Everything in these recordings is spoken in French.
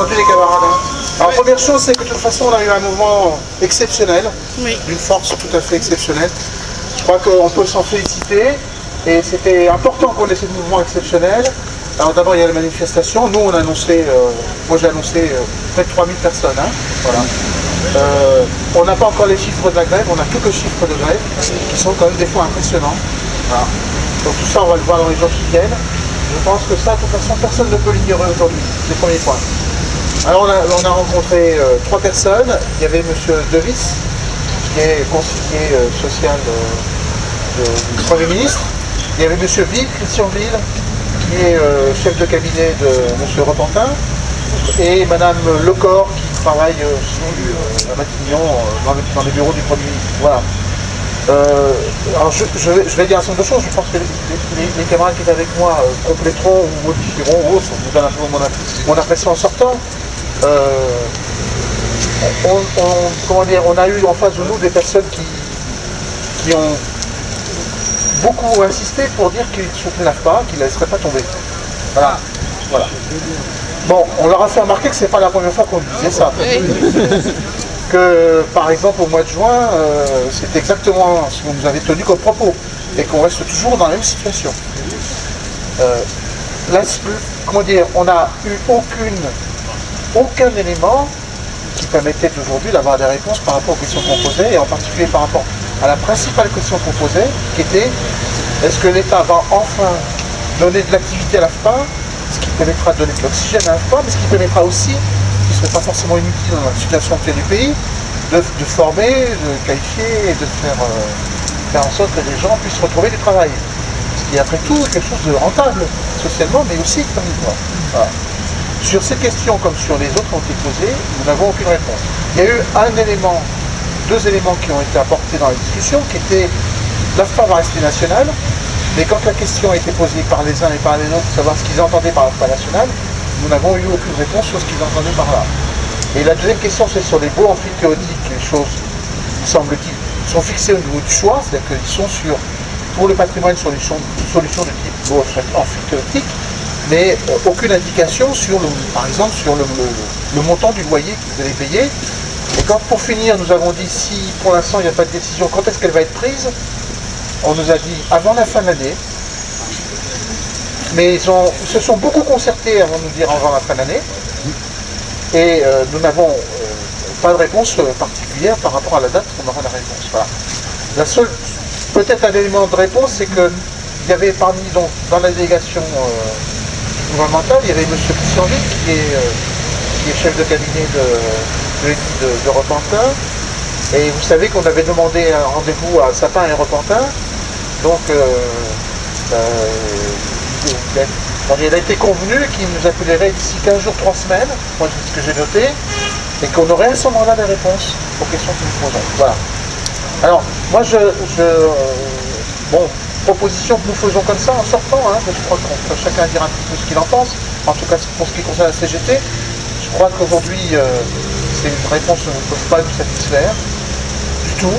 entendu les camarades. Hein. Alors première chose, c'est que de toute façon, on a eu un mouvement exceptionnel, d'une force tout à fait exceptionnelle. Je crois qu'on peut s'en féliciter, et c'était important qu'on ait ce mouvement exceptionnel. Alors d'abord, il y a la manifestation. Nous, on a annoncé, moi j'ai annoncé près de 3000 personnes. Hein. Voilà. On n'a pas encore les chiffres de la grève, on a quelques chiffres de grève qui sont quand même des fois impressionnants. Voilà. Donc tout ça, on va le voir dans les jours qui viennent. Je pense que ça, de toute façon, personne ne peut l'ignorer aujourd'hui. C'est le premier point. Alors on a rencontré 3 personnes. Il y avait M. Devis, qui est conseiller social du Premier ministre. Il y avait M. Ville, Christian Ville, qui est chef de cabinet de M. Repentin, et Mme Lecor, qui travaille à Matignon, dans les bureaux du Premier ministre. Voilà. Alors je vais dire un certain nombre de choses. Je pense que les camarades qui étaient avec moi compléteront ou modifieront ou autres. Je vous donne un peu mon impression en sortant. Comment dire, on a eu en face de nous des personnes qui ont beaucoup insisté pour dire qu'ils ne soutenaient pas, qu'ils ne laisseraient pas tomber. Voilà. Voilà. Bon, on leur a fait remarquer que ce n'est pas la première fois qu'on disait ça. Que, par exemple, au mois de juin, c'est exactement ce que vous nous avez tenu comme propos, et qu'on reste toujours dans la même situation. Là, comment dire, on n'a eu aucun élément qui permettait aujourd'hui d'avoir des réponses par rapport aux questions qu'on posait, et en particulier par rapport à la principale question qu'on posait, qui était est-ce que l'État va enfin donner de l'activité à l'AFPA, ce qui permettra de donner de l'oxygène à l'AFPA, mais ce qui permettra aussi, ce qui ne serait pas forcément inutile dans la situation actuelle du pays, de former, de qualifier et de faire en sorte que les gens puissent retrouver du travail. Ce qui est après tout quelque chose de rentable, socialement, mais aussi économiquement. Voilà. Sur ces questions, comme sur les autres qui ont été posées, nous n'avons aucune réponse. Il y a eu deux éléments qui ont été apportés dans la discussion, qui étaient l'AFPA va rester nationale, mais quand la question a été posée par les uns et par les autres, savoir ce qu'ils entendaient par l'AFPA nationale, nous n'avons eu aucune réponse sur ce qu'ils entendaient par là. Et la deuxième question, c'est sur les baux amphithéotiques. Les choses, semble-t-il, sont fixées au niveau du choix, c'est-à-dire qu'ils sont pour le patrimoine, sur une solution de type baux amphithéotique, mais aucune indication sur, par exemple, sur le montant du loyer que vous allez payer. Et quand, pour finir, nous avons dit, si pour l'instant il n'y a pas de décision, quand est-ce qu'elle va être prise? On nous a dit avant la fin de l'année. Mais ils se sont beaucoup concertés avant de nous dire avant la fin de l'année. Et nous n'avons pas de réponse particulière par rapport à la date qu'on aura la réponse. Voilà. La seule, peut-être un élément de réponse, c'est qu'il y avait parmi, donc, dans la délégation gouvernementale, il y avait M. Christian Ville, qui est chef de cabinet de Repentin. Et vous savez qu'on avait demandé un rendez-vous à Sapin et Repentin. Donc, il a été convenu qu'il nous appellerait d'ici 15 jours, 3 semaines, moi c'est ce que j'ai noté, et qu'on aurait à ce moment-là des réponses aux questions que nous posons. Voilà. Alors, moi bon, proposition que nous faisons comme ça en sortant, hein, je crois que chacun dira un petit peu ce qu'il en pense, en tout cas pour ce qui concerne la CGT, je crois qu'aujourd'hui, c'est une réponse qui ne peut pas nous satisfaire du tout.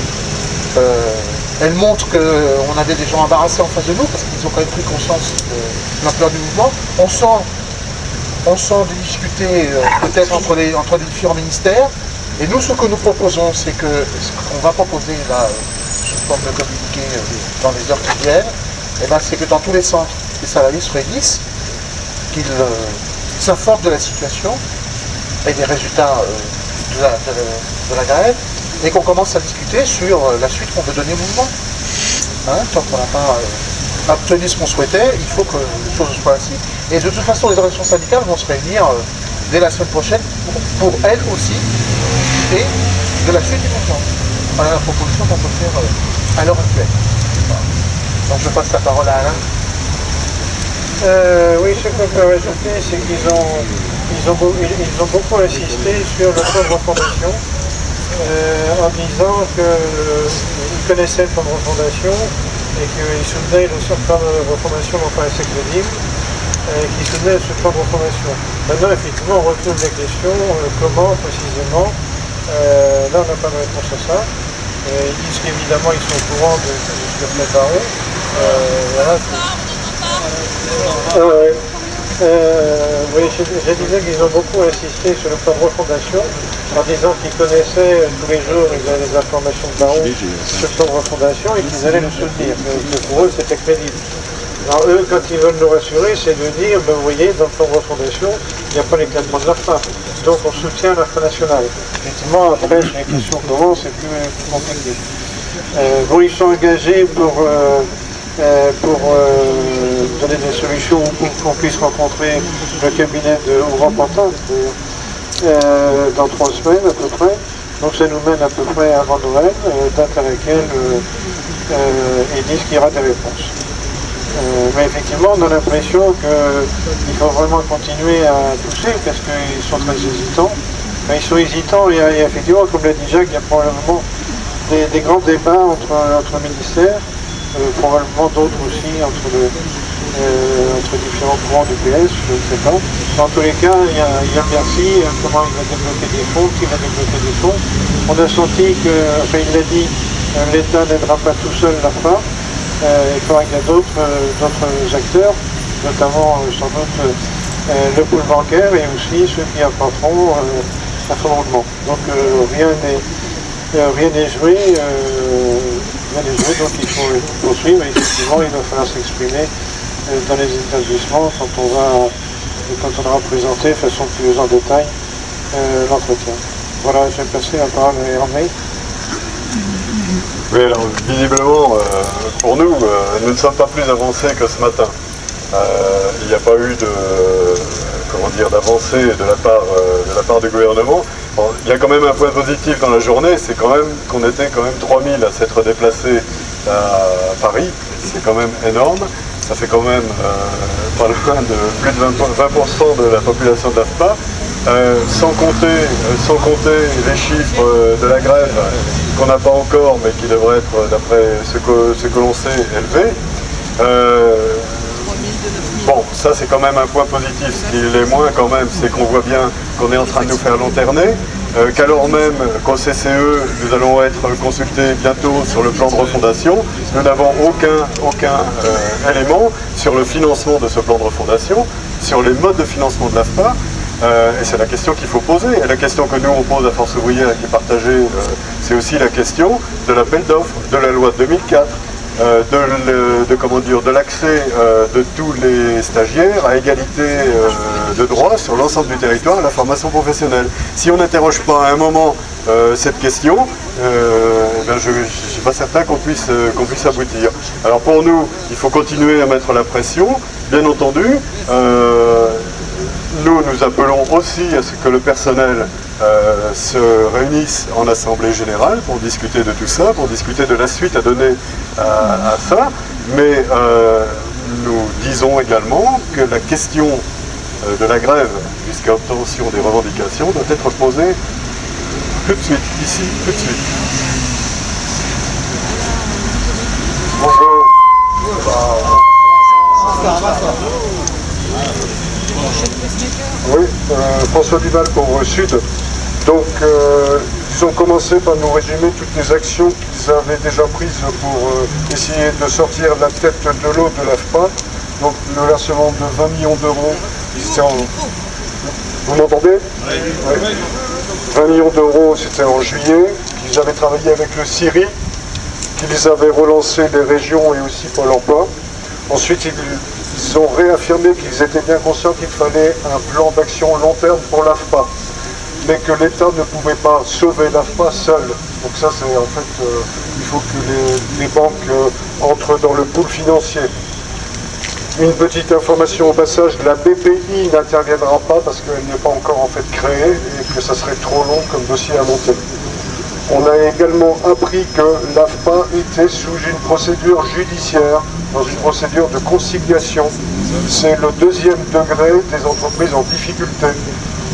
Elle montre qu'on avait des gens embarrassés en face de nous, parce qu'ils ont quand même pris conscience de l'ampleur du mouvement. On sent des difficultés peut-être entre les différents ministères. Et nous, ce que nous proposons, c'est que ce qu'on va proposer là, sous forme de communiqué dans les heures qui viennent, c'est que dans tous les centres, les salariés se réunissent, qu'ils s'informent de la situation et des résultats de la grève, et qu'on commence à discuter sur la suite qu'on veut donner au mouvement. Hein, tant qu'on n'a pas obtenu ce qu'on souhaitait, il faut que les choses soient ainsi. Et de toute façon, les organisations syndicales vont se réunir dès la semaine prochaine pour elles aussi discuter de la suite du mouvement. Voilà la proposition qu'on peut faire à l'heure actuelle. Voilà. Donc je passe la parole à Alain. Oui, ce qu'on peut rajouter, c'est qu'ils ont beaucoup insisté sur le plan de refondation, en disant qu'ils connaissaient le plan de refondation et qu'ils soutenaient le plan de refondation non pas un sec de Nîmes, et qu'ils soutenaient ce plan de refondation. Maintenant, effectivement, on retrouve les questions, comment précisément, là on n'a pas de réponse à ça. Ils disent qu'évidemment ils sont au courant de ce que préparer. Voilà. Oui, je disais qu'ils ont beaucoup insisté sur le plan de refondation en disant qu'ils connaissaient tous les jours, ils avaient des informations de Baron sur le plan de refondation et qu'ils allaient le soutenir. Que pour eux, c'était crédible. Alors eux, quand ils veulent nous rassurer, c'est de dire, ben, vous voyez, dans le plan de refondation, il n'y a pas l'éclatement de l'AFPA. Donc on soutient l'AFPA nationale. Effectivement, après, sur les questions comment, c'est plus compliqué. Bon, ils sont engagés pour donner des solutions pour qu'on puisse rencontrer le cabinet de Oran-Pantin dans 3 semaines à peu près. Donc ça nous mène à peu près avant Noël, date à laquelle ils disent qu'il y aura des réponses. Mais effectivement, on a l'impression qu'il faut vraiment continuer à pousser parce qu'ils sont très hésitants. Mais ils sont hésitants et effectivement, comme l'a dit Jacques, il y a probablement des grands débats entre ministères, probablement d'autres aussi entre différents courants du PS, je ne sais pas. Dans tous les cas, il y a Bercy, comment il va débloquer des fonds, qui va débloquer des fonds. On a senti que, enfin il l'a dit, l'État n'aidera pas tout seul la fin. Il faudra qu'il y ait d'autres acteurs, notamment sans doute le pool bancaire et aussi ceux qui apporteront à fond roulement. Donc rien n'est joué, donc il faut poursuivre et effectivement il va falloir s'exprimer dans les établissements quand on aura présenté de façon plus en détail l'entretien. Voilà, je vais passer la parole à Hervé. Oui, alors visiblement, pour nous, nous ne sommes pas plus avancés que ce matin. Il n'y a pas eu d'avancée de la part du gouvernement. Bon, il y a quand même un point positif dans la journée, c'est quand même qu'on était quand même 3000 à s'être déplacés à Paris. C'est quand même énorme. Ça fait quand même pas loin de plus de 20% de la population de l'AFPA. Sans compter les chiffres de la grève qu'on n'a pas encore, mais qui devraient être, d'après ce que l'on sait, élevés. Bon, ça c'est quand même un point positif. Ce qui l'est moins quand même, c'est qu'on voit bien qu'on est en train de nous faire lanterner, qu'alors même qu'au CCE, nous allons être consultés bientôt sur le plan de refondation. Nous n'avons aucun élément sur le financement de ce plan de refondation, sur les modes de financement de l'AFPA. Et c'est la question qu'il faut poser. Et la question que nous on pose à Force ouvrière et qui est partagée, c'est aussi la question de l'appel d'offres, de la loi de 2004, de l'accès de tous les stagiaires à égalité de droit sur l'ensemble du territoire à la formation professionnelle. Si on n'interroge pas à un moment cette question, je ne suis pas certain qu'on puisse aboutir. Alors pour nous, il faut continuer à mettre la pression, bien entendu. Nous appelons aussi à ce que le personnel se réunisse en assemblée générale pour discuter de tout ça, pour discuter de la suite à donner à ça. Mais nous disons également que la question de la grève jusqu'à obtention des revendications doit être posée tout de suite, ici, tout de suite. Bonjour. Oui, François Duval pour Sud. Donc, ils ont commencé par nous résumer toutes les actions qu'ils avaient déjà prises pour essayer de sortir la tête de l'eau de l'AFPA. Donc, le versement de 20 millions d'euros. Vous m'entendez? Oui. 20 millions d'euros, c'était en juillet. Ils avaient travaillé avec le CIRI, qu'ils avaient relancé les régions et aussi Pôle emploi. Ensuite, ils ont réaffirmé qu'ils étaient bien conscients qu'il fallait un plan d'action long terme pour l'AFPA, mais que l'État ne pouvait pas sauver l'AFPA seul. Donc ça, c'est en fait, il faut que les banques entrent dans le pool financier. Une petite information au passage, la BPI n'interviendra pas parce qu'elle n'est pas encore en fait créée et que ça serait trop long comme dossier à monter. On a également appris que l'AFPA était sous une procédure judiciaire, dans une procédure de conciliation. C'est le deuxième degré des entreprises en difficulté.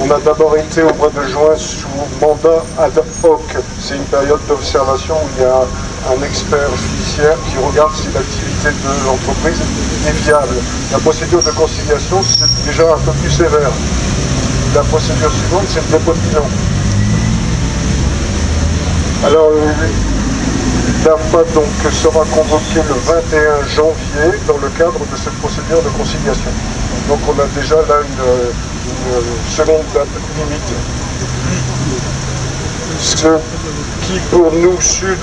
On a d'abord été au mois de juin sous mandat ad hoc. C'est une période d'observation où il y a un expert judiciaire qui regarde si l'activité de l'entreprise est viable. La procédure de conciliation, c'est déjà un peu plus sévère. La procédure suivante, c'est le dépôt de bilan. Alors, l'AFPA sera convoquée le 21 janvier dans le cadre de cette procédure de conciliation. Donc on a déjà là une seconde date limite. Ce qui pour nous, Sud,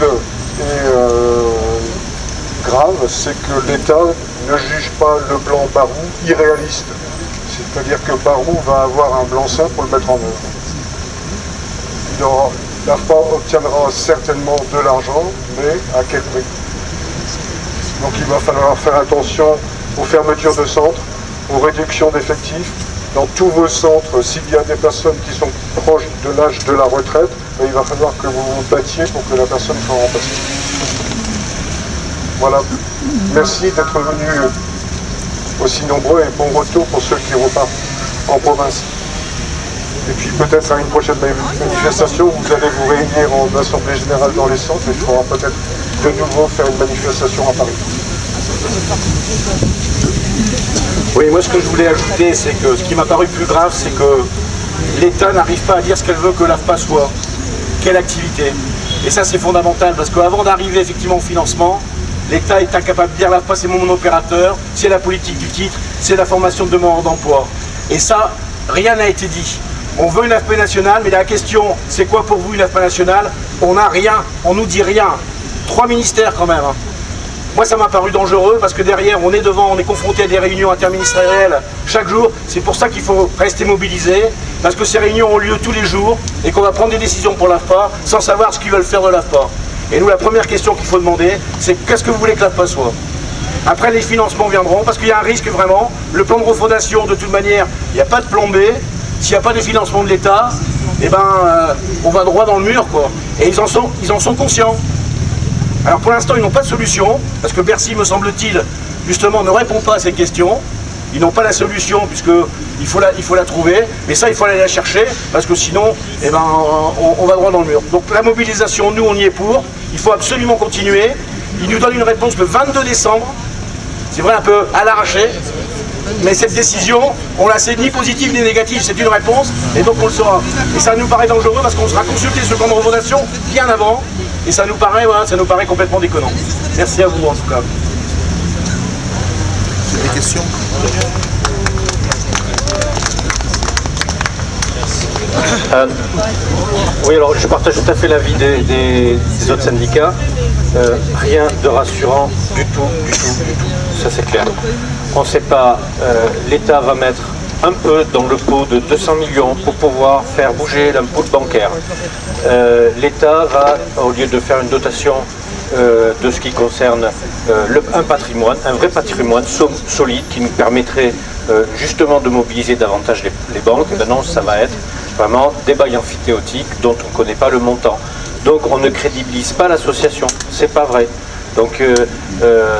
est grave, c'est que l'État ne juge pas le plan Barou irréaliste. C'est-à-dire que Barou va avoir un blanc-seing pour le mettre en œuvre. L'AFPA obtiendra certainement de l'argent, mais à quel prix? Donc il va falloir faire attention aux fermetures de centres, aux réductions d'effectifs. Dans tous vos centres, s'il y a des personnes qui sont proches de l'âge de la retraite, il va falloir que vous vous battiez pour que la personne soit remplacée. Voilà. Merci d'être venus aussi nombreux et bon retour pour ceux qui repartent en province. Et puis peut-être à une prochaine manifestation, vous allez vous réunir en assemblée générale dans les centres et il faudra peut-être de nouveau faire une manifestation à Paris. Oui, moi ce que je voulais ajouter, c'est que ce qui m'a paru plus grave, c'est que l'État n'arrive pas à dire ce qu'elle veut que l'AFPA soit, quelle activité. Et ça c'est fondamental, parce qu'avant d'arriver effectivement au financement, l'État est incapable de dire l'AFPA c'est mon opérateur, c'est la politique du titre, c'est la formation de demandeurs d'emploi. Et ça, rien n'a été dit. On veut une AFPA nationale, mais la question, c'est quoi pour vous une AFPA nationale? On n'a rien, on nous dit rien. 3 ministères quand même. Moi ça m'a paru dangereux parce que derrière on est devant, on est confronté à des réunions interministérielles chaque jour. C'est pour ça qu'il faut rester mobilisé, parce que ces réunions ont lieu tous les jours et qu'on va prendre des décisions pour l'AFPA sans savoir ce qu'ils veulent faire de l'AFPA. Et nous la première question qu'il faut demander, c'est qu'est-ce que vous voulez que l'AFPA soit? Après les financements viendront, parce qu'il y a un risque vraiment. Le plan de refondation, de toute manière, il n'y a pas de plan B. S'il n'y a pas des financements de l'État, eh ben, on va droit dans le mur, quoi. Et ils en sont conscients. Alors pour l'instant, ils n'ont pas de solution, parce que Bercy, me semble-t-il, justement, ne répond pas à ces questions. Ils n'ont pas la solution, puisqu'il faut la trouver. Mais ça, il faut aller la chercher, parce que sinon, eh ben, on va droit dans le mur. Donc la mobilisation, nous, on y est pour. Il faut absolument continuer. Ils nous donnent une réponse le 22 décembre. C'est vrai, un peu à l'arraché. Mais cette décision, on la sait ni positive ni négative, c'est une réponse, et donc on le saura. Et ça nous paraît dangereux parce qu'on sera consulté sur le plan de refondation bien avant, et ça nous paraît, voilà, ça nous paraît complètement déconnant. Merci à vous en tout cas. Des questions? Oui, alors je partage tout à fait l'avis des autres syndicats. Rien de rassurant du tout, ça c'est clair. On ne sait pas, l'État va mettre un peu dans le pot de 200 millions pour pouvoir faire bouger l'impôt bancaire. L'État va, au lieu de faire une dotation de ce qui concerne un patrimoine, un vrai patrimoine solide qui nous permettrait justement de mobiliser davantage les banques, ben non, ça va être vraiment des bails amphithéotiques dont on ne connaît pas le montant. Donc on ne crédibilise pas l'association, c'est pas vrai. Donc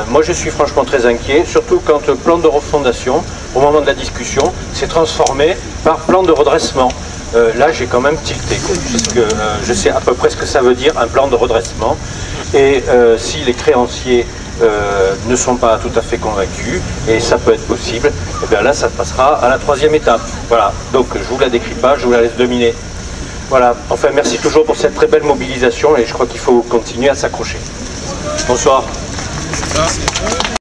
moi je suis franchement très inquiet, surtout quand le plan de refondation, au moment de la discussion, s'est transformé par plan de redressement. Là j'ai quand même tilté, puisque je sais à peu près ce que ça veut dire un plan de redressement. Et si les créanciers ne sont pas tout à fait convaincus, et ça peut être possible, et bien là ça passera à la 3e étape. Voilà, donc je vous la décris pas, je vous la laisse dominer. Voilà, enfin merci toujours pour cette très belle mobilisation et je crois qu'il faut continuer à s'accrocher. Bonsoir.